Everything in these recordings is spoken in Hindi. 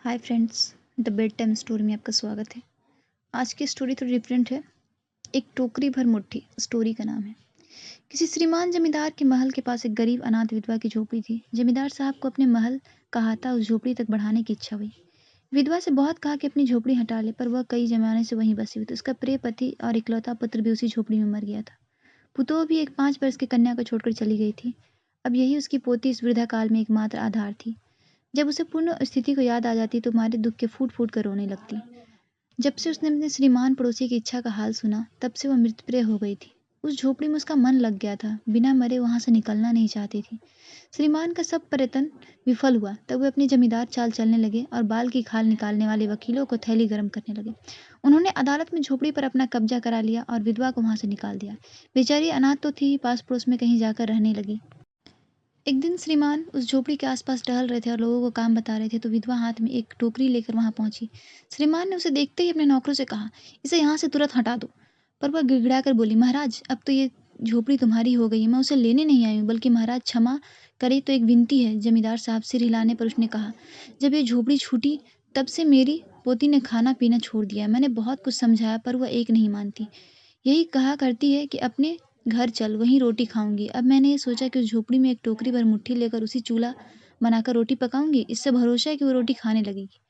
Hi friends, the bed time story में आपका स्वागत है। आज की स्टोरी थोड़ी डिफरेंट है। एक टोकरी भर मुट्ठी स्टोरी का नाम है। किसी श्रीमान जमींदार के महल के पास एक गरीब अनाथ विधवा की झोपड़ी थी। जमींदार साहब को अपने महल का अहाता उस झोपड़ी तक बढ़ाने की इच्छा हुई। विधवा से बहुत कहा कि अपनी झोपड़ी हटा ले, पर वह कई जमाने से वहीं बसी हुई थी। उसका प्रिय पति और इकलौता पुत्र भी उसी झोपड़ी में मर गया था। पुतोह भी एक 5 वर्ष की कन्या को छोड़कर चली गई थी। अब यही उसकी पोती इस वृद्धा काल में एकमात्र आधार थी। जब उसे पूर्ण स्थिति को याद आ जाती तो मारे दुख के फूट फूट कर रोने लगती। जब से उसने अपने श्रीमान पड़ोसी की इच्छा का हाल सुना, तब से वह मृतप्राय हो गई थी। उस झोपड़ी में उसका मन लग गया था, बिना मरे वहां से निकलना नहीं चाहती थी। श्रीमान का सब प्रयत्न विफल हुआ, तब वे अपनी जमींदार चाल चलने लगे और बाल की खाल निकालने वाले वकीलों को थैली गर्म करने लगे। उन्होंने अदालत में झोपड़ी पर अपना कब्जा करा लिया और विधवा को वहां से निकाल दिया। बेचारी अनाथ तो थी ही, पास पड़ोस में कहीं जाकर रहने लगी। एक दिन श्रीमान उस झोपड़ी के आसपास टहल रहे थे और लोगों को काम बता रहे थे, तो विधवा हाथ में एक टोकरी लेकर वहां पहुंची। श्रीमान ने उसे देखते ही अपने नौकरों से कहा, इसे यहाँ से तुरंत हटा दो। पर वह गिड़गिड़ा कर बोली, महाराज, अब तो ये झोपड़ी तुम्हारी हो गई है, मैं उसे लेने नहीं आई हूँ, बल्कि महाराज क्षमा करे तो एक विनती है। जमींदार साहब सिर हिलाने पर उसने कहा, जब ये झोपड़ी छूटी तब से मेरी पोती ने खाना पीना छोड़ दिया है। मैंने बहुत कुछ समझाया, पर वह एक नहीं मानती। यही कहा करती है कि अपने घर चल, वहीं रोटी खाऊंगी। अब मैंने ये सोचा कि उस झोपड़ी में एक टोकरी भर मुट्ठी लेकर उसी चूल्हा बनाकर रोटी पकाऊंगी। इससे भरोसा है कि वो रोटी खाने लगेगी।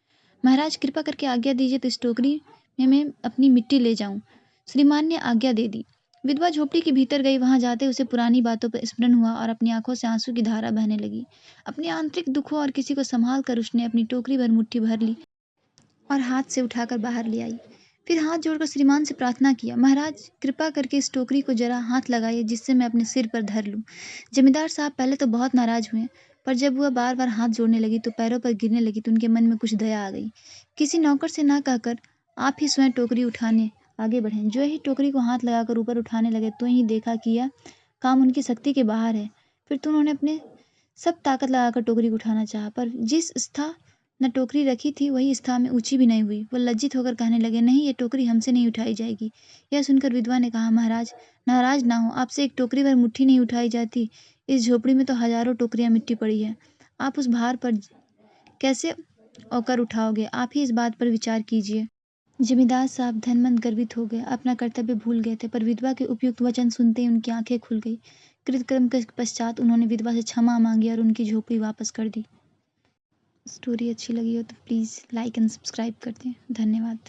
महाराज, कृपा करके आज्ञा दीजिए तो इस टोकरी में मैं अपनी मिट्टी ले जाऊं। श्रीमान ने आज्ञा दे दी। विधवा झोपड़ी के भीतर गई। वहां जाते उसे पुरानी बातों पर स्मरण हुआ और अपनी आंखों से आंसू की धारा बहने लगी। अपने आंतरिक दुखों और किसी को संभाल कर उसने अपनी टोकरी भर मुट्ठी भर ली और हाथ से उठाकर बाहर ले आई। फिर हाथ जोड़कर श्रीमान से प्रार्थना किया, महाराज, कृपा करके इस टोकरी को जरा हाथ लगाइए, जिससे मैं अपने सिर पर धर लूं। जमींदार साहब पहले तो बहुत नाराज हुए, पर जब वह बार बार हाथ जोड़ने लगी तो पैरों पर गिरने लगी, तो उनके मन में कुछ दया आ गई। किसी नौकर से ना कहकर आप ही स्वयं टोकरी उठाने आगे बढ़े। जो ही टोकरी को हाथ लगाकर ऊपर उठाने लगे, तो ही देखा कि यह काम उनकी शक्ति के बाहर है। फिर तो उन्होंने अपने सब ताकत लगाकर टोकरी को उठाना चाहा, पर जिस स्था न टोकरी रखी थी वही स्थान में ऊंची भी नहीं हुई। वो लज्जित होकर कहने लगे, नहीं, ये टोकरी हमसे नहीं उठाई जाएगी। यह सुनकर विधवा ने कहा, महाराज, नाराज ना हो, आपसे एक टोकरी भर मुट्ठी नहीं उठाई जाती। इस झोपड़ी में तो हजारों टोकरियां मिट्टी पड़ी है। आप उस भार पर कैसे औकर उठाओगे? आप ही इस बात पर विचार कीजिए। जमींदार साहब धनमंद गर्वित हो गए, अपना कर्तव्य भूल गए थे, पर विधवा के उपयुक्त वचन सुनते ही उनकी आंखें खुल गई। कृतकर्म के पश्चात उन्होंने विधवा से क्षमा मांगी और उनकी झोपड़ी वापस कर दी। स्टोरी अच्छी लगी हो तो प्लीज़ लाइक एंड सब्सक्राइब कर दें। धन्यवाद।